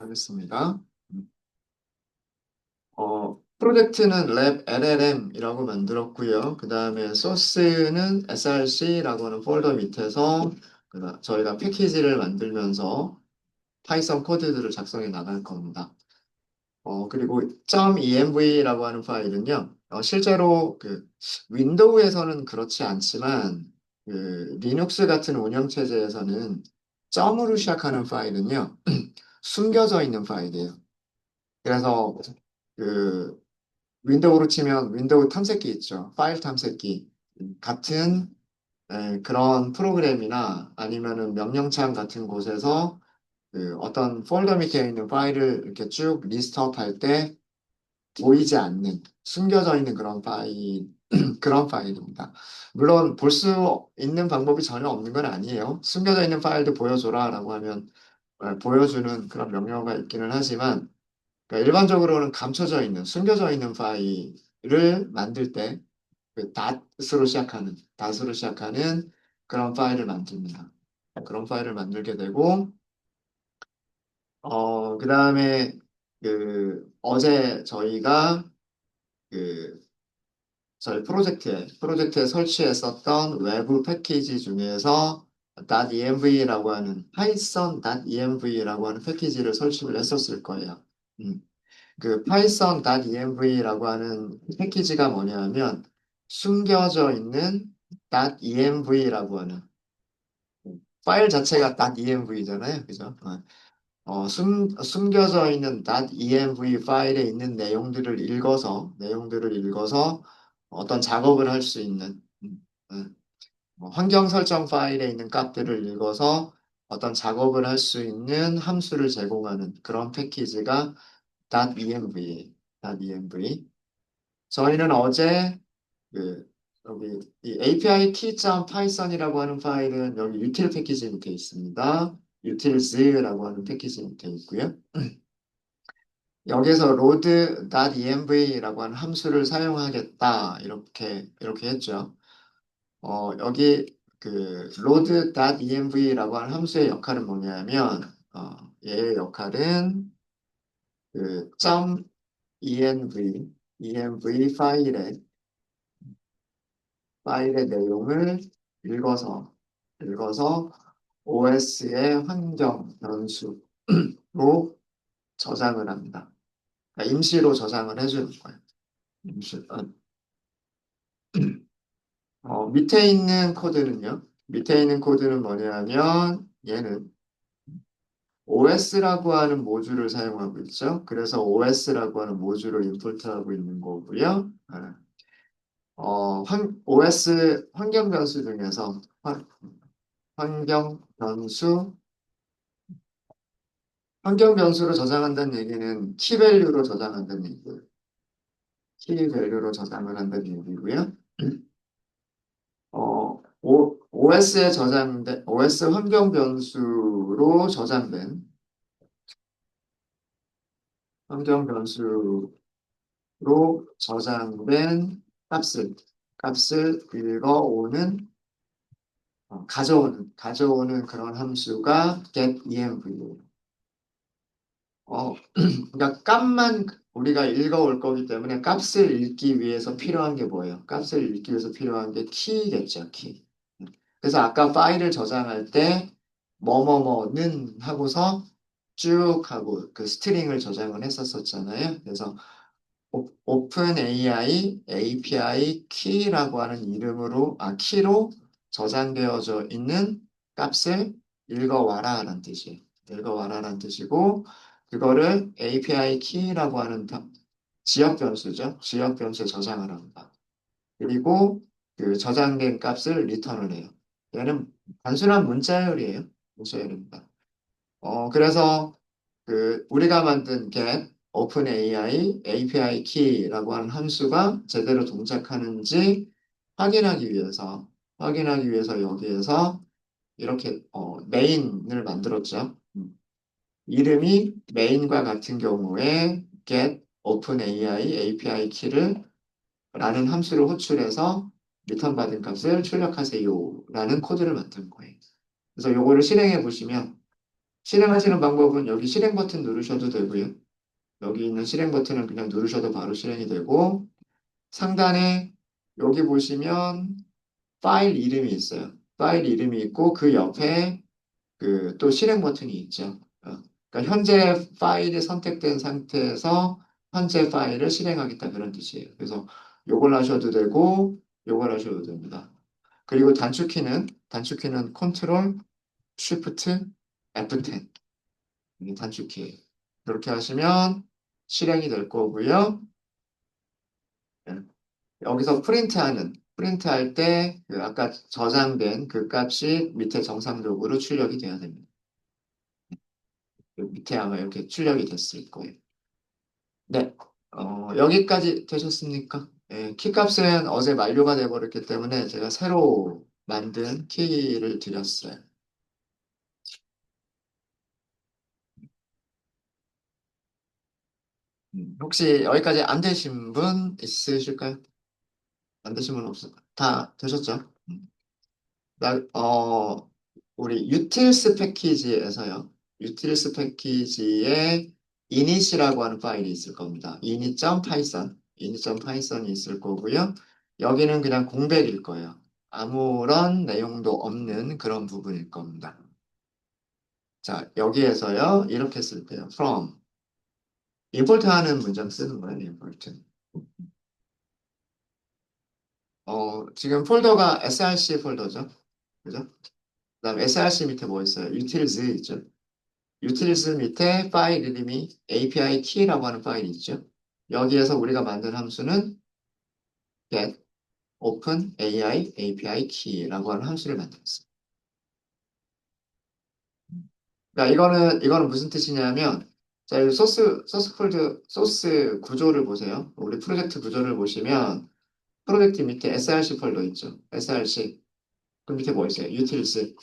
하겠습니다. 프로젝트는 랩 LLM이라고 만들었고요. 그 다음에 소스는 src라고 하는 폴더 밑에서 저희가 패키지를 만들면서 파이썬 코드들을 작성해 나갈 겁니다. 그리고 .env라고 하는 파일은요. 실제로 윈도우에서는 그렇지 않지만 리눅스 같은 운영체제에서는 점으로 시작하는 파일은요. 숨겨져 있는 파일이에요. 그래서 그 윈도우로 치면 윈도우 탐색기 있죠. 파일 탐색기. 같은 그런 프로그램이나 아니면은 명령창 같은 곳에서 어떤 폴더 밑에 있는 파일을 이렇게 쭉 리스트업 할 때 보이지 않는, 숨겨져 있는 그런 파일, 그런 파일입니다. 물론 볼 수 있는 방법이 전혀 없는 건 아니에요. 숨겨져 있는 파일도 보여줘라 라고 하면 보여주는 그런 명령어가 있기는 하지만 그러니까 일반적으로는 감춰져 있는, 숨겨져 있는 파일을 만들 때 닷으로 시작하는 그런 파일을 만듭니다. 그런 파일을 만들게 되고, 그 다음에 어제 저희가 그 저희 프로젝트에 설치했었던 외부 패키지 중에서 .env라고 하는 python.env라고 하는 패키지를 설치를 했었을 거예요. 음. 그 python.env라고 하는 패키지가 뭐냐면 숨겨져 있는 .env라고 하는 파일 자체가 .env잖아요. 그죠? 숨겨져 있는 .env 파일에 있는 내용들을 읽어서 어떤 작업을 할 수 있는 환경 설정 파일에 있는 값들을 읽어서 어떤 작업을 할 수 있는 함수를 제공하는 그런 패키지가 .env예요. .env. 저희는 어제 여기 이 API key.python이라고 하는 파일은 여기 util 패키지 밑에 있습니다. utils라고 하는 패키지 밑에 있고요. 여기서 load.env라고 하는 함수를 사용하겠다 이렇게 했죠. 여기 load.env라고 하는 함수의 역할은 뭐냐면 얘의 역할은 .env 파일의 내용을 읽어서 OS의 환경 변수로 저장을 합니다. 그러니까 임시로 저장을 해주는 거예요. 임시. 밑에 있는 코드는 뭐냐면 얘는 OS라고 하는 모듈을 사용하고 있죠. 그래서 OS라고 하는 모듈을 임포트하고 있는 거고요. OS 환경 변수 중에서 환경 변수 환경 변수로 저장한다는 얘기는 키밸류로 저장한다는 얘기고요. 키밸류로 저장을 한다는 얘기고요. OS 환경 변수로 환경 변수로 저장된 값을 읽어오는, 가져오는 그런 함수가 getenv예요. 그러니까 값만 우리가 읽어올 거기 때문에 값을 읽기 위해서 필요한 게 뭐예요? 값을 읽기 위해서 필요한 게 키겠죠, 키. 그래서 아까 파일을 저장할 때 뭐뭐뭐는 하고서 쭉 하고 그 스트링을 저장을 했었잖아요. 그래서 OpenAI API 키라고 하는 키로 저장되어져 있는 값을 읽어와라라는 뜻이에요. 읽어와라라는 뜻이고, 그거를 API 키라고 하는 지역 변수죠. 지역 변수에 저장을 합니다. 그리고 그 저장된 값을 리턴을 해요. 얘는 단순한 문자열이에요. 문자열입니다. 그래서 우리가 만든 get OpenAI API key라고 하는 함수가 제대로 동작하는지 확인하기 위해서 여기에서 이렇게 메인을 만들었죠. 이름이 메인과 같은 경우에 get OpenAI API key를 라는 함수를 호출해서 리턴 받은 값을 출력하세요 라는 코드를 만든 거예요. 그래서 요거를 실행해 보시면 실행하시는 방법은 여기 실행 버튼 누르셔도 되고요. 여기 있는 실행 버튼을 그냥 누르셔도 바로 실행이 되고, 상단에 여기 보시면 파일 이름이 있어요. 파일 이름이 있고, 그 옆에 그 또 실행 버튼이 있죠. 그러니까 현재 파일이 선택된 상태에서 현재 파일을 실행하겠다 그런 뜻이에요. 그래서 요걸 하셔도 되고, 요걸 하셔도 됩니다. 그리고 단축키는 컨트롤, 쉬프트, F10. 이게 단축키예요. 그렇게 하시면 실행이 될 거고요. 예. 여기서 프린트할 때 그 아까 저장된 그 값이 밑에 정상적으로 출력이 돼야 됩니다. 그 밑에 아마 이렇게 출력이 됐을 거예요. 네. 여기까지 되셨습니까? 예, 키값은 어제 만료가 돼버렸기 때문에 제가 새로 만든 키를 드렸어요. 혹시 여기까지 안 되신 분 있으실까요? 안 되신 분 없을까요? 다 되셨죠? 나, 우리 유틸스 패키지에서요. 유틸스 패키지에 init이라고 하는 파일이 있을 겁니다. init.python이 있을 거고요. 여기는 그냥 공백일 거예요. 아무런 내용도 없는 그런 부분일 겁니다. 자, 여기에서요. 이렇게 쓸 때요. from import 하는 문장 쓰는 거예요. import. 지금 폴더가 src 폴더죠. 그죠? 그다음 src 밑에 뭐 있어요? utils 있죠. utils 밑에 파일 이름이 API key라고 하는 파일이 있죠. 여기에서 우리가 만든 함수는 get open AI API key라고 하는 함수를 만들었어요. 그러니까 이거는 무슨 뜻이냐면 자, 여기 소스 구조를 보세요. 우리 프로젝트 구조를 보시면 프로젝트 밑에 src 폴더 있죠. src. 그 밑에 뭐 있어요? utils.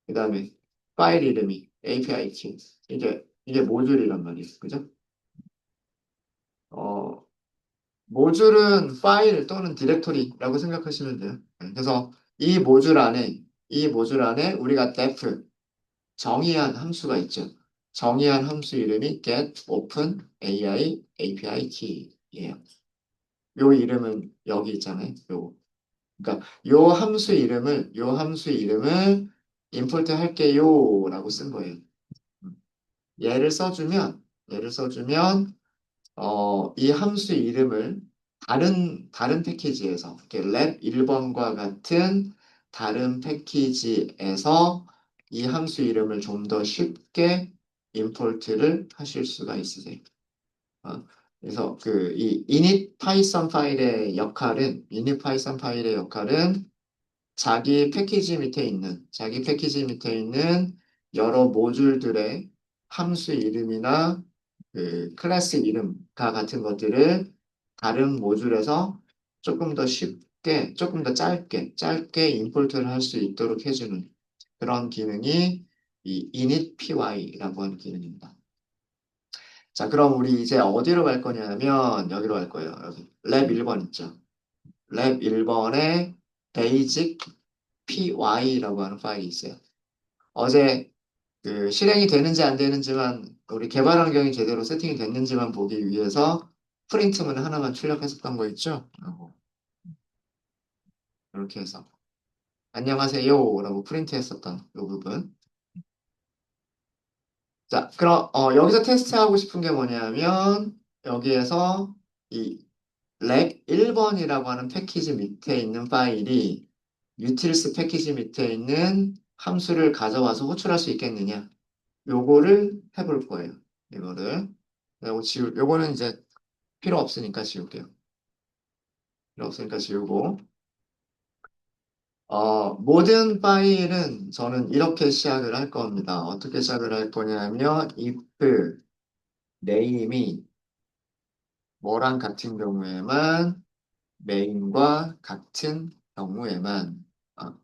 그다음에 파일 이름이 API key. 이게 모듈이란 말이에요. 그죠? 어, 모듈은 파일 또는 디렉토리라고 생각하시면 돼요. 그래서 이 모듈 안에 우리가 def 정의한 함수가 있죠. 정의한 함수 이름이 get open AI API key예요. 요 이름은 여기 있잖아요. 그러니까 요 함수 이름을 import 할게요라고 쓴 거예요. 예를 써주면 예를 써주면 이 함수 이름을 다른 패키지에서, 이렇게 랩 1번과 같은 다른 패키지에서 이 함수 이름을 좀 더 쉽게 임포트를 하실 수가 있으세요. 어, 그래서 이 init python 파일의 역할은 자기 패키지 밑에 있는 여러 모듈들의 함수 이름이나 그 클래스 이름과 같은 것들을 다른 모듈에서 조금 더 쉽게, 조금 더 짧게 임포트를 할 수 있도록 해주는 그런 기능이 이 initpy라고 하는 기능입니다. 자, 그럼 우리 이제 어디로 갈 거냐면 여기로 갈 거예요. 여기 랩 1번 있죠. 랩 1번에 basic py라고 하는 파일이 있어요. 어제 그 실행이 되는지 안 되는지만 우리 개발 환경이 제대로 세팅이 됐는지만 보기 위해서 프린트문 하나만 출력했었던 거 있죠? 이렇게 해서 안녕하세요라고 프린트했었던 이 부분. 자, 그럼 여기서 테스트하고 싶은 게 뭐냐면 여기에서 이 렉 1번이라고 하는 패키지 밑에 있는 파일이 유틸스 패키지 밑에 있는 함수를 가져와서 호출할 수 있겠느냐? 요거를 해볼 거예요. 이거를. 요거는 이제 필요 없으니까 지울게요. 필요 없으니까 지우고. 모든 파일은 저는 이렇게 시작을 할 겁니다. 어떻게 시작을 할 거냐면, if name이 뭐랑 같은 경우에만, main과 같은 경우에만, 아,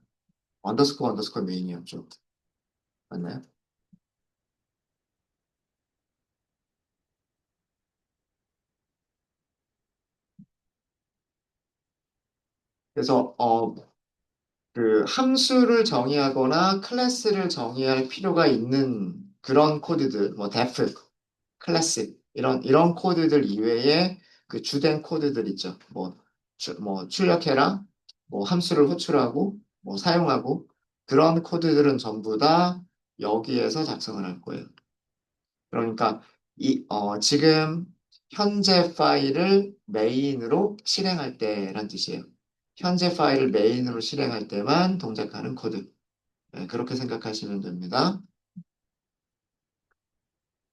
언더스코어 main이었죠. 맞나요? 그래서, 그 함수를 정의하거나 클래스를 정의할 필요가 있는 그런 코드들, 뭐 def, 클래스 이런 코드들 이외에 그 주된 코드들 있죠. 뭐 출력해라, 뭐 함수를 호출하고, 뭐 사용하고 그런 코드들은 전부 다 여기에서 작성을 할 거예요. 그러니까 지금 현재 파일을 메인으로 실행할 때란 뜻이에요. 현재 파일을 메인으로 실행할 때만 동작하는 코드. 네, 그렇게 생각하시면 됩니다.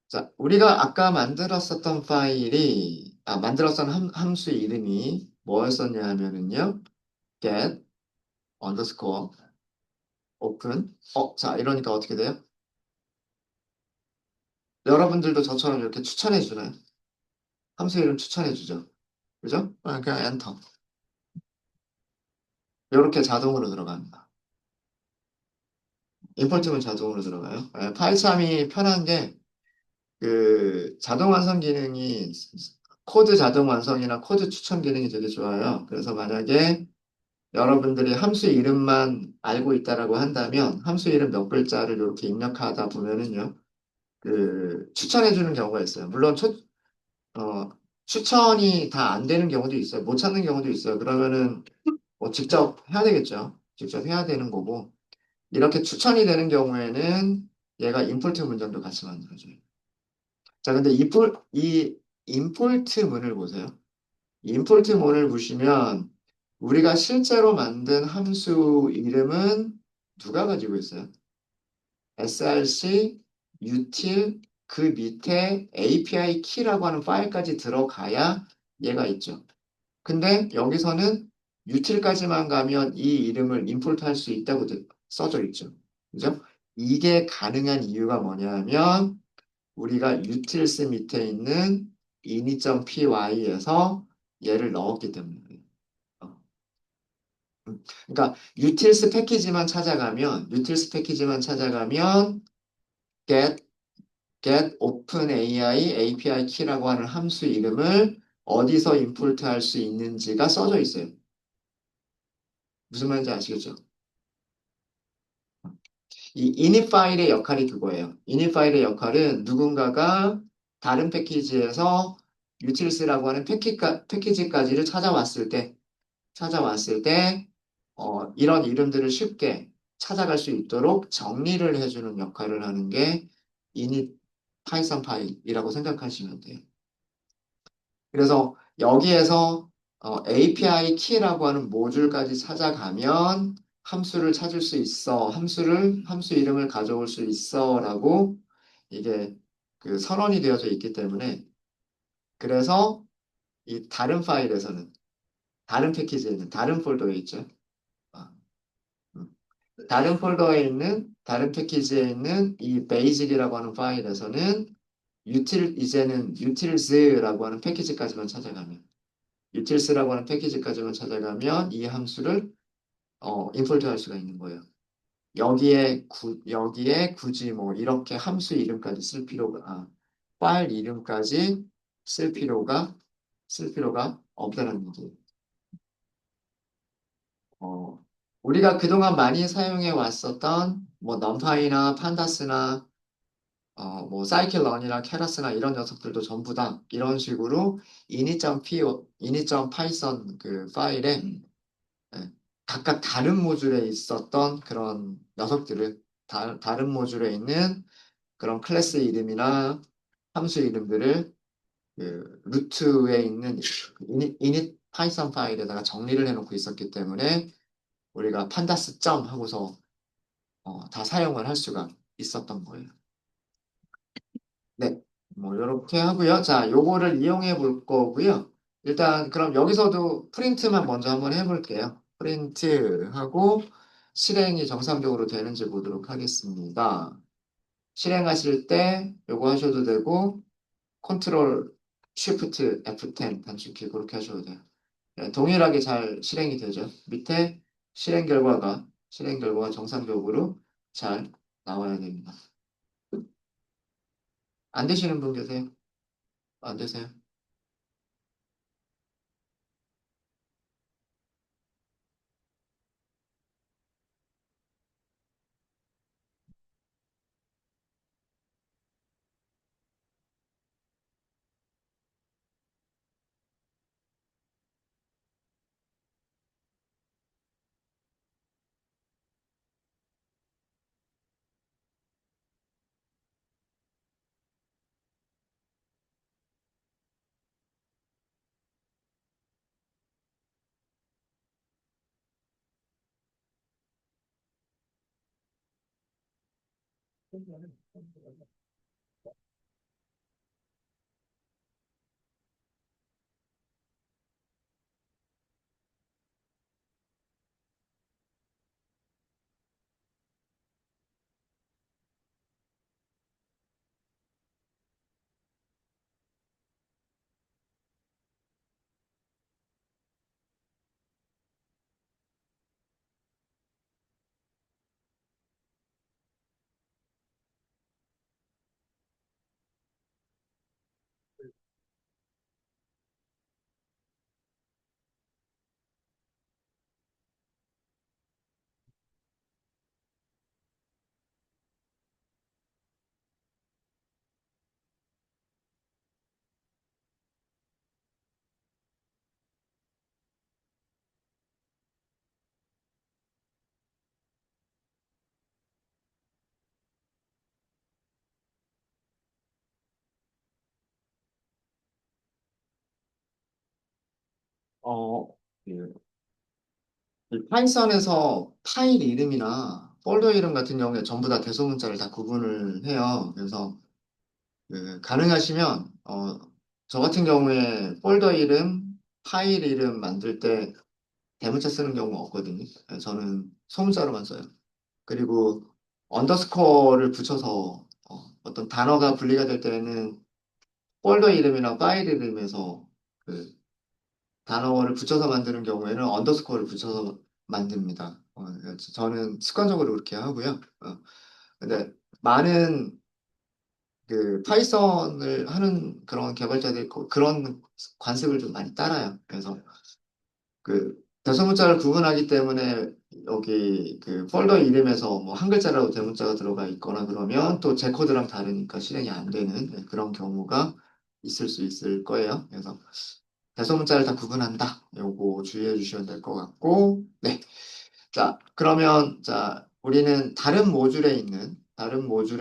자, 우리가 아까 만들었던 함수 이름이 뭐였었냐 하면은요, get underscore open. 자, 이러니까 어떻게 돼요? 여러분들도 저처럼 이렇게 추천해 주나요? 함수 이름 추천해 주죠. 그죠? 그냥 엔터. 이렇게 자동으로 들어갑니다. 임포트는 자동으로 들어가요. 파이참이 편한 게, 그, 자동 완성 기능이, 코드 자동 완성이나 코드 추천 기능이 되게 좋아요. 그래서 만약에 여러분들이 함수 이름만 알고 있다라고 한다면, 함수 이름 몇 글자를 이렇게 입력하다 보면은요, 그, 추천해주는 경우가 있어요. 물론, 어, 추천이 다 안 되는 경우도 있어요. 못 찾는 경우도 있어요. 그러면은, 뭐, 직접 해야 되겠죠. 직접 해야 되는 거고. 이렇게 추천이 되는 경우에는 얘가 임포트 문장도 같이 만들어줘요. 자, 근데 이 임포트 문을 보세요. 임포트 문을 보시면 우리가 실제로 만든 함수 이름은 누가 가지고 있어요? src, util, 그 밑에 API 키라고 하는 파일까지 들어가야 얘가 있죠. 근데 여기서는 util까지만 가면 이 이름을 임포트 할 수 있다고 써져 있죠. 그죠? 이게 가능한 이유가 뭐냐면 우리가 utils 밑에 있는 ini.py에서 얘를 넣었기 때문이에요. 어. 그러니까 utils 패키지만 찾아가면 get openai API 키라고 하는 함수 이름을 어디서 임포트 할 수 있는지가 써져 있어요. 무슨 말인지 아시겠죠? 이 init 파일의 역할이 그거예요. init 파일의 역할은 누군가가 다른 패키지에서 utils라고 하는 패키지까지를 찾아왔을 때, 이런 이름들을 쉽게 찾아갈 수 있도록 정리를 해주는 역할을 하는 게 init 파이썬 파일이라고 생각하시면 돼요. 그래서 여기에서 API 키라고 하는 모듈까지 찾아가면 함수를 찾을 수 있어. 함수 이름을 가져올 수 있어라고 이게 그 선언이 되어져 있기 때문에 그래서 이 다른 패키지에는 다른 폴더에 있죠. 아, 음. 다른 패키지에 있는 이 베이직이라고 하는 파일에서는 이제는 utils라고 하는 패키지까지만 찾아가면 utils라고 하는 패키지까지만 찾아가면 이 함수를 임포트 할 수가 있는 거예요. 여기에 굳이 뭐 이렇게 함수 이름까지 파일 이름까지 쓸 필요가, 쓸 필요가 없다는 얘기예요. 어, 우리가 그동안 많이 사용해 왔었던 뭐 넘파이나 판다스나 뭐 사이클런이나 케라스나 이런 녀석들도 전부 다 이런 식으로 init.python 그 파일에 예, 각각 다른 모듈에 있었던 그런 녀석들을 다른 모듈에 있는 그런 클래스 이름이나 함수 이름들을 그 루트에 있는 init 파이썬 파일에다가 정리를 해놓고 있었기 때문에 우리가 판다스 점 하고서 다 사용을 할 수가 있었던 거예요. 네, 뭐 이렇게 하고요. 자, 요거를 이용해 볼 거고요. 일단 그럼 여기서도 프린트만 먼저 한번 해볼게요. 프린트 하고 실행이 정상적으로 되는지 보도록 하겠습니다. 실행하실 때 요거 하셔도 되고 컨트롤 쉬프트 F10 단축키 그렇게 하셔도 돼요. 네, 동일하게 잘 실행이 되죠. 밑에 실행 결과가 정상적으로 잘 나와야 됩니다. 안 되시는 분 계세요? 안 되세요? 어, 그, 이 파이썬에서 파일 이름이나 폴더 이름 같은 경우에 전부 다 대소문자를 다 구분을 해요. 그래서 가능하시면 저 같은 경우에 폴더 이름, 파일 이름 만들 때 대문자 쓰는 경우가 없거든요. 저는 소문자로만 써요. 그리고 언더스코어를 붙여서 떤 단어가 분리가 될 때는 폴더 이름이나 파일 이름에서 그 단어를 붙여서 만드는 경우에는 언더스코어를 붙여서 만듭니다. 저는 습관적으로 그렇게 하고요. 근데 많은 파이썬을 하는 그런 개발자들이 그런 관습을 좀 많이 따라요. 그래서 대소문자를 구분하기 때문에 여기 폴더 이름에서 뭐 한 글자라도 대문자가 들어가 있거나 그러면 또 제 코드랑 다르니까 실행이 안 되는 그런 경우가 있을 수 있을 거예요. 그래서 대소문자를 다 구분한다. 요거 주의해 주시면 될 것 같고, 네. 자, 그러면, 자, 우리는 다른 모듈에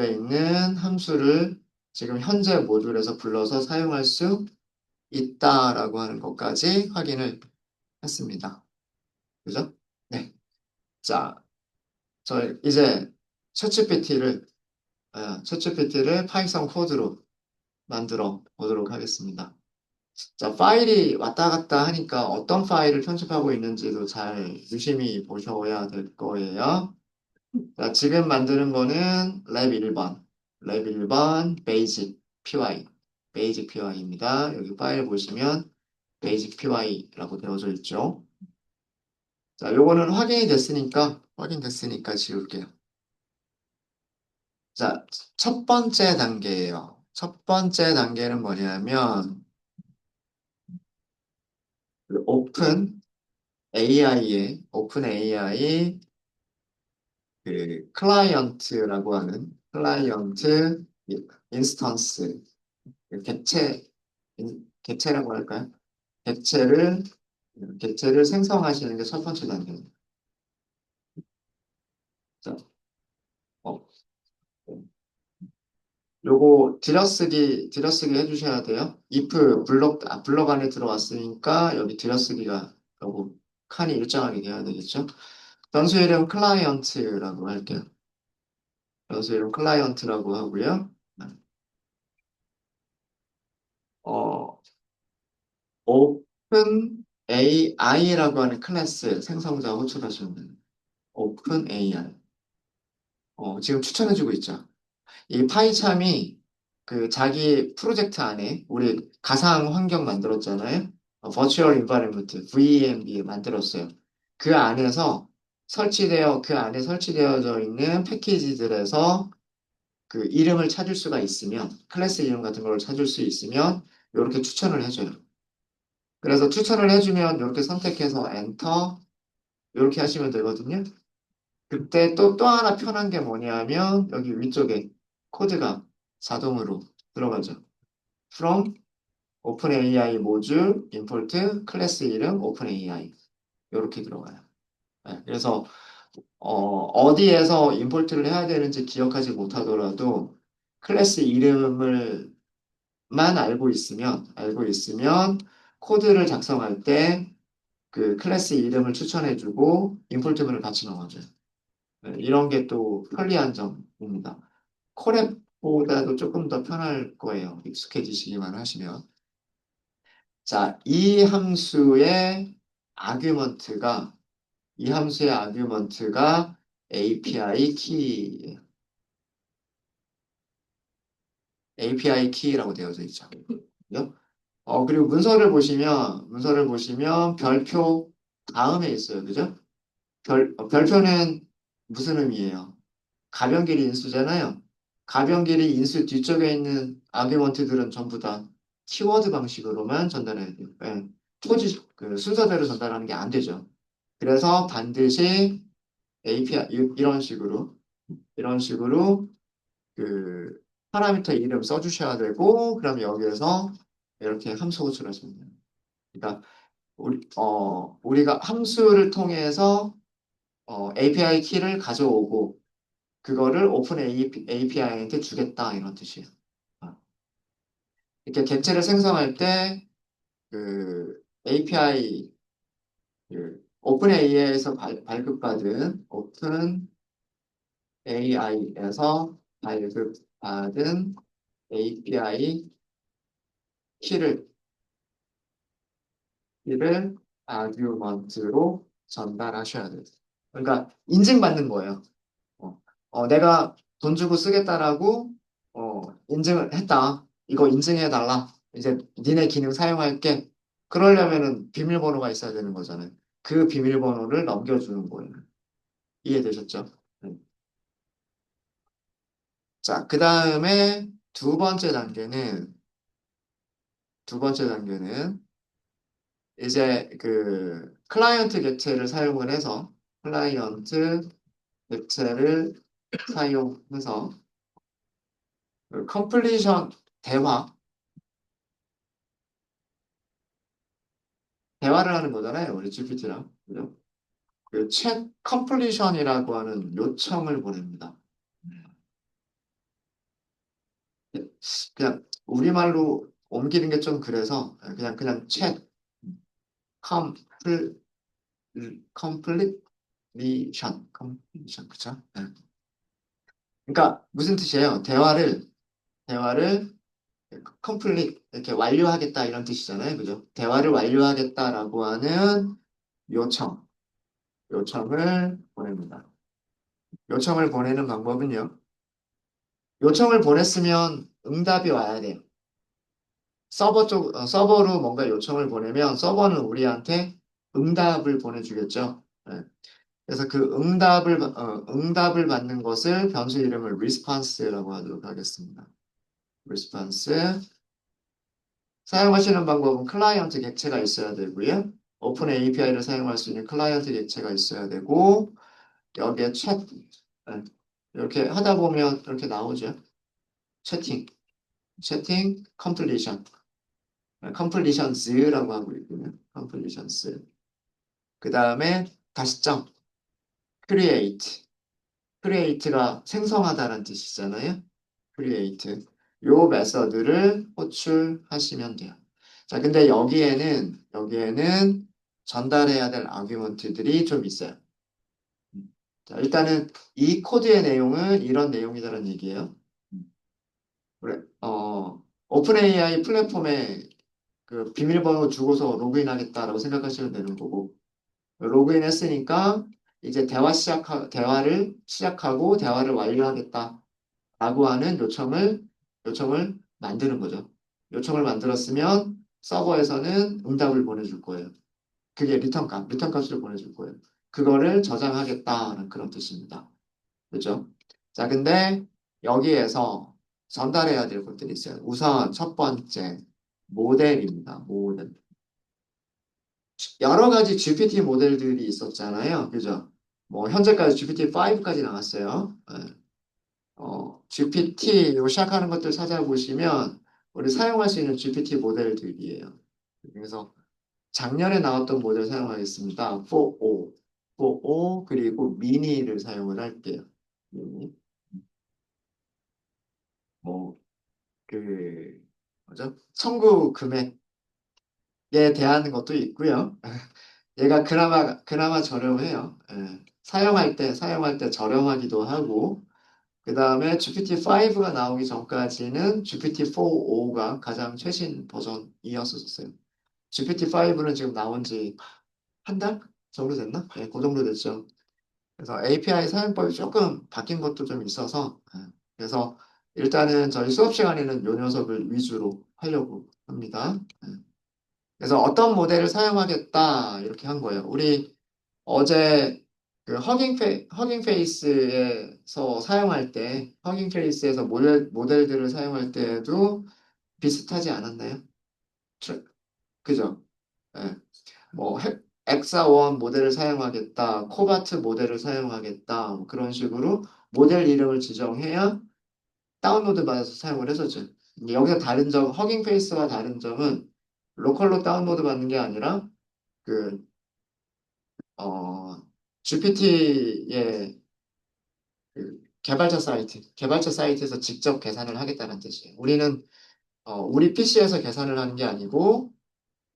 있는 함수를 지금 현재 모듈에서 불러서 사용할 수 있다라고 하는 것까지 확인을 했습니다. 그죠? 네. 자, 저희 이제 챗GPT를 파이썬 코드로 만들어 보도록 하겠습니다. 자, 파일이 왔다 갔다 하니까 어떤 파일을 편집하고 있는지도 잘 유심히 보셔야 될 거예요. 자, 지금 만드는 거는 랩 1번, 베이직 PY입니다. 여기 파일 보시면 베이직 PY라고 되어져 있죠. 자, 요거는 확인됐으니까 지울게요. 자, 첫 번째 단계예요. 첫 번째 단계는 뭐냐면, 오픈 오픈 AI 클라이언트 인스턴스, 객체라고 할까요? 객체를, 객체를 생성하시는 게 첫 번째 단계입니다. 자, 어, 요거 들여쓰기 해주셔야 돼요. if 블럭 안에 들어왔으니까 여기 들여쓰기가 요거 칸이 일정하게 돼야 되겠죠. 변수 이름 클라이언트라고 할게요. 변수 이름 클라이언트라고 하고요. 어, 오픈 AI라고 하는 클래스 생성자 호출하시면 됩니다. 오픈 AI. 지금 추천해주고 있죠. 이 파이참이 자기 프로젝트 안에 우리 가상 환경 만들었잖아요. 버추얼 인바이러먼트 VENB 만들었어요. 그 안에 설치되어져 있는 패키지들에서 이름을 찾을 수가 있으면 클래스 이름 같은 걸 찾을 수 있으면 이렇게 추천을 해줘요. 그래서 추천을 해주면 이렇게 선택해서 엔터 이렇게 하시면 되거든요. 그때 또 하나 편한 게 뭐냐면 여기 위쪽에 코드가 자동으로 들어가죠. from OpenAI 모듈 import 클래스 이름 OpenAI 이렇게 들어가요. 네, 그래서 어디에서 임포트를 해야 되는지 기억하지 못하더라도 클래스 이름을 만 알고 있으면 코드를 작성할 때 클래스 이름을 추천해주고 임포트문을 같이 넣어줘요. 네, 이런 게 또 편리한 점입니다. 콜앱보다도 조금 더 편할 거예요. 익숙해지시기만 하시면. 자, 이 함수의 아규먼트가 API 키예요. API 키라고 되어져 있죠. 그죠? 그리고 문서를 보시면 별표 다음에 있어요. 그죠? 별표는 무슨 의미예요? 가변길이 인수잖아요. 가변길이 인수 뒤쪽에 있는 아규먼트들은 전부 다 키워드 방식으로만 전달해야 돼요. 예. 그 순서대로 전달하는 게 안 되죠. 그래서 반드시 API 이런 식으로 그 파라미터 이름 써주셔야 되고 그럼 여기에서 이렇게 함수 호출하시면 돼요. 그러니까 우리가 함수를 통해서 API 키를 가져오고 그거를 오픈 API한테 주겠다 이런 뜻이에요. 어. 이렇게 객체를 생성할 때 그 API 그 오픈 AI에서 발급받은 오픈 AI에서 발급받은 API 키를 아규먼트로 전달하셔야 돼요. 그러니까 인증받는 거예요. 내가 돈 주고 쓰겠다라고 인증을 했다. 이거 인증해달라. 이제 니네 기능 사용할게. 그러려면은 비밀번호가 있어야 되는 거잖아요. 그 비밀번호를 넘겨주는 거예요. 이해되셨죠? 네. 자, 두 번째 단계는 이제 그 클라이언트 객체를 사용을 해서 클라이언트 객체를 사용해서 그 컴플리션 대화 대화를 하는 거잖아요. 우리 GPT랑. 그죠? 그챗 컴플리션이라고 하는 요청을 보냅니다. 그냥 우리말로 옮기는 게 좀 그래서 그냥 챗 컴플 컴플리션 그쵸? 네. 그러니까 무슨 뜻이에요? 대화를 컴플릿 이렇게 완료하겠다 이런 뜻이잖아요. 그죠? 대화를 완료하겠다라고 하는 요청, 요청을 보냅니다. 요청을 보내는 방법은요. 요청을 보냈으면 응답이 와야 돼요. 서버로 뭔가 요청을 보내면 서버는 우리한테 응답을 보내주겠죠. 네. 그래서 그 응답을 받는 것을 변수 이름을 response라고 하도록 하겠습니다. response. 사용하시는 방법은 클라이언트 객체가 있어야 되고요. 오픈 API를 사용할 수 있는 클라이언트 객체가 있어야 되고 여기에 네. 이렇게 하다 보면 이렇게 나오죠. 채팅, 컴플리션, 컴플리션스라고 하고 있군요. 컴플리션스. 그 다음에 다시 점, create. create가 생성하다라는 뜻이잖아요. create. 요 메서드를 호출하시면 돼요. 자, 근데 여기에는 전달해야 될 아규먼트들이 좀 있어요. 자, 일단은 이 코드의 내용은 이런 내용이다라는 얘기예요. 그래, 오픈 AI 플랫폼에 그 비밀번호 주고서 로그인하겠다라고 생각하시면 되는 거고, 로그인 했으니까 이제 대화를 시작하고 대화를 완료하겠다라고 하는 요청을 만드는 거죠. 요청을 만들었으면 서버에서는 응답을 보내줄 거예요. 그게 리턴 값을 보내줄 거예요. 그거를 저장하겠다는 그런 뜻입니다. 그죠? 자, 근데 여기에서 전달해야 될 것들이 있어요. 우선 첫 번째, 모델입니다. 모델. 여러 가지 GPT 모델들이 있었잖아요. 그죠? 뭐, 현재까지 GPT-5까지 나왔어요. 예. GPT, 요 시작하는 것들 찾아보시면, 우리 사용할 수 있는 GPT 모델들이에요. 그래서 작년에 나왔던 모델 사용하겠습니다. 4O, 4O, 그리고 미니를 사용을 할게요. 미니. 뭐, 뭐죠? 청구 금액에 대한 것도 있고요. 얘가 그나마 저렴해요. 예. 사용할 때 저렴하기도 하고, 그 다음에 GPT-5가 나오기 전까지는 GPT-4.5가 가장 최신 버전이었었어요. GPT-5는 지금 나온 지 한 달 정도 됐나? 네, 그 정도 됐죠. 그래서 API 사용법이 조금 바뀐 것도 좀 있어서, 그래서 일단은 저희 수업 시간에는 이 녀석을 위주로 하려고 합니다. 그래서 어떤 모델을 사용하겠다 이렇게 한 거예요. 우리 어제 그 허깅 페이스에서 사용할 때, 허깅 페이스에서 모델들을 사용할 때도 비슷하지 않았나요? 저- 그죠? 예. 뭐 엑사원 모델을 사용하겠다, 코바트 모델을 사용하겠다, 뭐 그런 식으로 모델 이름을 지정해야 다운로드 받아서 사용을 했었죠. 여기서 다른 점, 허깅 페이스와 다른 점은 로컬로 다운로드 받는 게 아니라 그 GPT의 그 개발자 사이트에서 직접 계산을 하겠다는 뜻이에요. 우리는 우리 PC에서 계산을 하는 게 아니고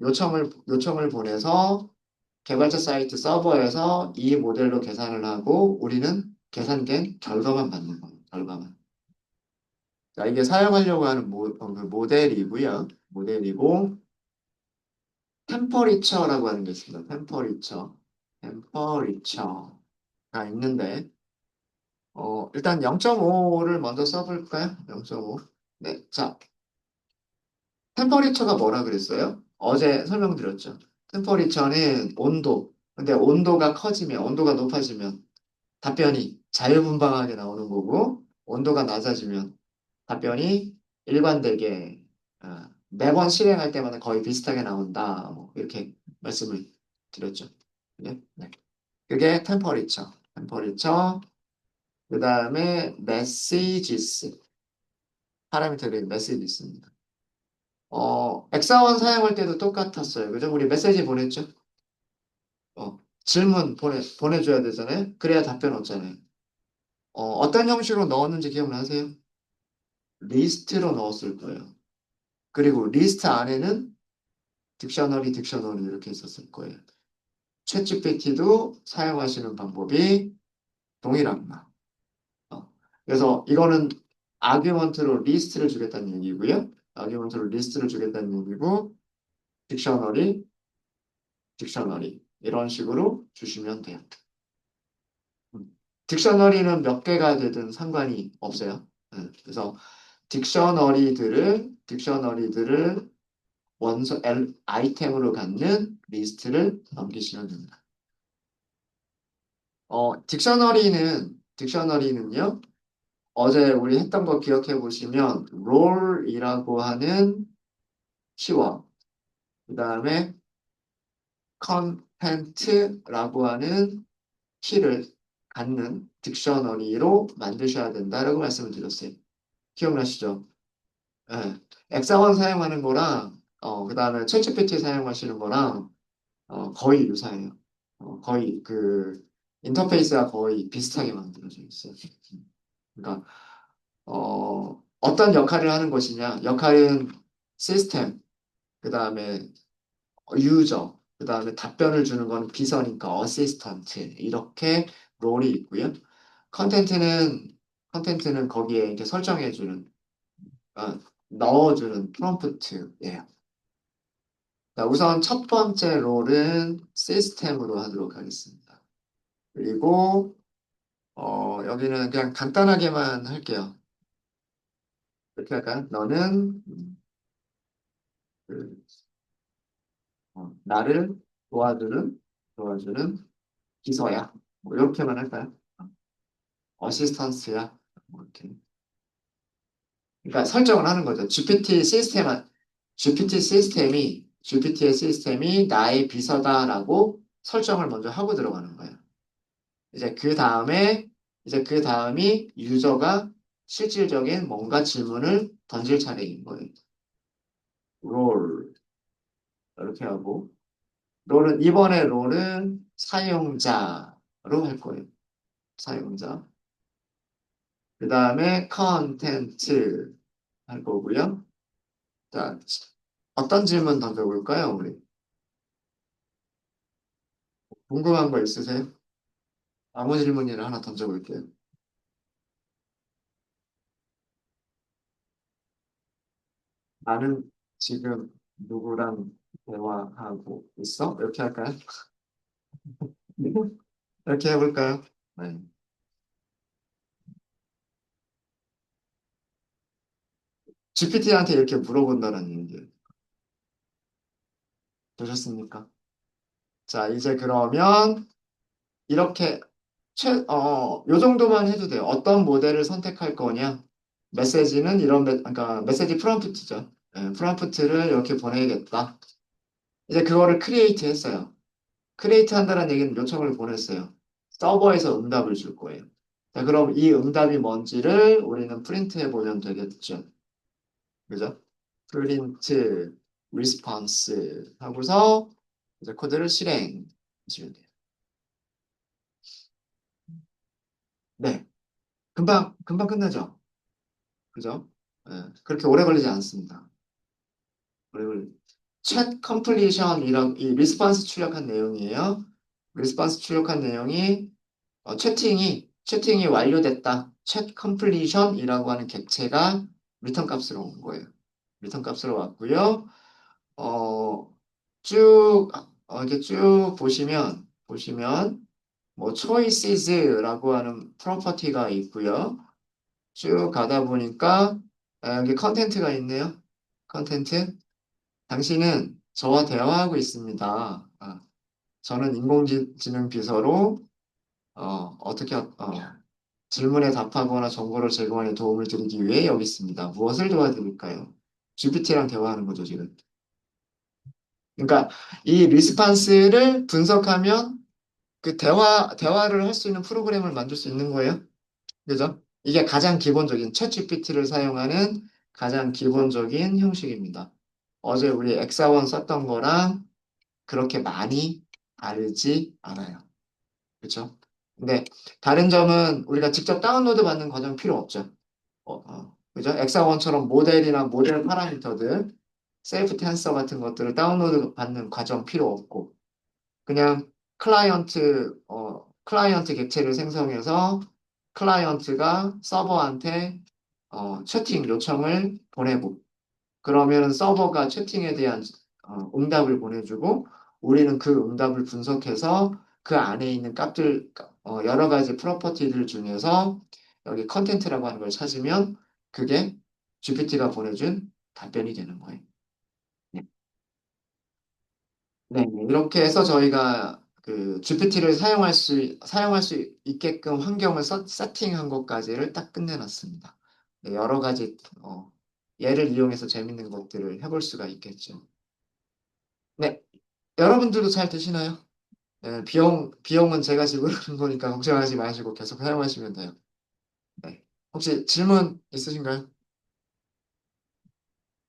요청을 보내서 개발자 사이트 서버에서 이 모델로 계산을 하고 우리는 계산된 결과만 받는 거예요. 결과만. 자, 이게 사용하려고 하는 그 모델이고요. 모델이고 템퍼리처라고 하는 게 있습니다. 템퍼리처가 있는데 일단 0.5를 먼저 써볼까요? 0.5. 네, 자, 템퍼리처가 뭐라 그랬어요? 어제 설명드렸죠. 템퍼리처는 온도. 근데 온도가 높아지면 답변이 자유분방하게 나오는 거고, 온도가 낮아지면 답변이 일관되게 매번 실행할 때마다 거의 비슷하게 나온다. 뭐 이렇게 말씀을 드렸죠. 네? 네. 그게 템퍼리처. 그 다음에 메시지스. 파라미터를 메시지스입니다. 엑사원 사용할 때도 똑같았어요. 그죠? 우리 메시지 보냈죠? 질문 보내줘야 되잖아요. 그래야 답변 얻잖아요. 어떤 형식으로 넣었는지 기억나세요? 리스트로 넣었을 거예요. 그리고 리스트 안에는 딕셔너리 이렇게 있었을 거예요. 챗GPT도 사용하시는 방법이 동일합니다. 그래서 이거는 아규먼트로 리스트를 주겠다는 얘기고요. 아규먼트로 리스트를 주겠다는 얘기고 딕셔너리, 딕셔너리 이런 식으로 주시면 돼요. 음. 딕셔너리는 몇 개가 되든 상관이 없어요. 그래서 딕셔너리들을 아이템으로 갖는 리스트를 넘기시면 됩니다. 딕셔너리는요, 어제 우리 했던 거 기억해 보시면, 롤이라고 하는 키워드, 그 다음에 컨텐트라고 하는 키를 갖는 딕셔너리로 만드셔야 된다라고 말씀을 드렸어요. 기억나시죠? 예. 엑사원 사용하는 거랑, 그 다음에 챗GPT 사용하시는 거랑, 거의 유사해요. 거의 인터페이스가 거의 비슷하게 만들어져 있어요. 그러니까, 어떤 역할을 하는 것이냐. 역할은 시스템, 그 다음에 유저, 그 다음에 답변을 주는 건 비서니까 어시스턴트, 이렇게 롤이 있고요. 컨텐트는, 컨텐트는 거기에 이렇게 설정해주는, 넣어주는 프롬프트예요. 자, 우선 첫 번째 롤은 시스템으로 하도록 하겠습니다. 그리고 여기는 그냥 간단하게만 할게요. 이렇게 할까요? 너는 그, 나를 도와주는 기서야. 뭐 이렇게만 할까요? 어시스턴스야. 뭐 이렇게. 그러니까 설정을 하는 거죠. GPT의 시스템이 나의 비서다라고 설정을 먼저 하고 들어가는 거예요. 이제 그 다음이 유저가 실질적인 뭔가 질문을 던질 차례인 거예요. 롤 이렇게 하고 이번에 롤은 사용자로 할 거예요. 사용자. 그 다음에 컨텐츠 할 거고요. 자, 어떤 질문 던져볼까요, 우리? 궁금한 거 있으세요? 아무 질문이나 하나 던져볼게요. 나는 지금 누구랑 대화하고 있어? 이렇게 할까요? 이렇게 해볼까요? 네. GPT한테 이렇게 물어본다는 얘기 되셨습니까? 자, 이제 그러면 이렇게 요 정도만 해도 돼요. 어떤 모델을 선택할 거냐? 메시지는 그러니까 메시지 프롬프트죠. 예, 프롬프트를 이렇게 보내겠다. 이제 그거를 크리에이트 했어요. 크리에이트 한다는 얘기는 요청을 보냈어요. 서버에서 응답을 줄 거예요. 자, 그럼 이 응답이 뭔지를 우리는 프린트해 보면 되겠죠. 그죠? 프린트 리스폰스 하고서 이제 코드를 실행하시면 돼요. 네. 금방 끝나죠? 그죠? 예, 그렇게 오래 걸리지 않습니다. 오래 걸리. 챗 컴플리션이랑 이 리스폰스 출력한 내용이에요. 리스폰스 출력한 내용이 채팅이 완료됐다. 챗 컴플리션이라고 하는 객체가 리턴 값으로 온 거예요. 리턴 값으로 왔고요. 어, 이렇게 쭉 보시면 뭐 choices라고 하는 프로퍼티가 있고요. 쭉 가다 보니까 여기 컨텐트가 있네요. 컨텐트. 당신은 저와 대화하고 있습니다. 저는 인공지능 비서로 질문에 답하거나 정보를 제공하는 도움을 드리기 위해 여기 있습니다. 무엇을 도와드릴까요? GPT랑 대화하는 거죠, 지금. 그러니까 이 리스판스를 분석하면 그 대화를 할 수 있는 프로그램을 만들 수 있는 거예요. 그죠? 이게 가장 기본적인 챗 GPT를 사용하는 가장 기본적인 형식입니다. 어제 우리 엑사원 썼던 거랑 그렇게 많이 다르지 않아요. 그렇죠? 근데 다른 점은 우리가 직접 다운로드 받는 과정 필요 없죠. 그죠? 엑사원처럼 모델이나 모델 파라미터들, 셀프 텐서 같은 것들을 다운로드 받는 과정 필요 없고 그냥 클라이언트 객체를 생성해서 클라이언트가 서버한테 채팅 요청을 보내고 그러면 서버가 채팅에 대한 응답을 보내주고 우리는 그 응답을 분석해서 그 안에 있는 여러 가지 프로퍼티들 중에서 여기 컨텐트라고 하는 걸 찾으면 그게 GPT가 보내준 답변이 되는 거예요. 네. 네, 이렇게 해서 저희가 그 GPT를 사용할 수 있게끔 환경을 세팅한 것까지를 딱 끝내놨습니다. 네, 여러 가지 얘를 이용해서 재밌는 것들을 해볼 수가 있겠죠. 네, 여러분들도 잘 되시나요? 네, 비용은 제가 지불하는 거니까 걱정하지 마시고 계속 사용하시면 돼요. 네. 혹시 질문 있으신가요?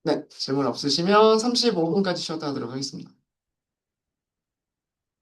네, 질문 없으시면 35분까지 쉬었다 하도록 하겠습니다.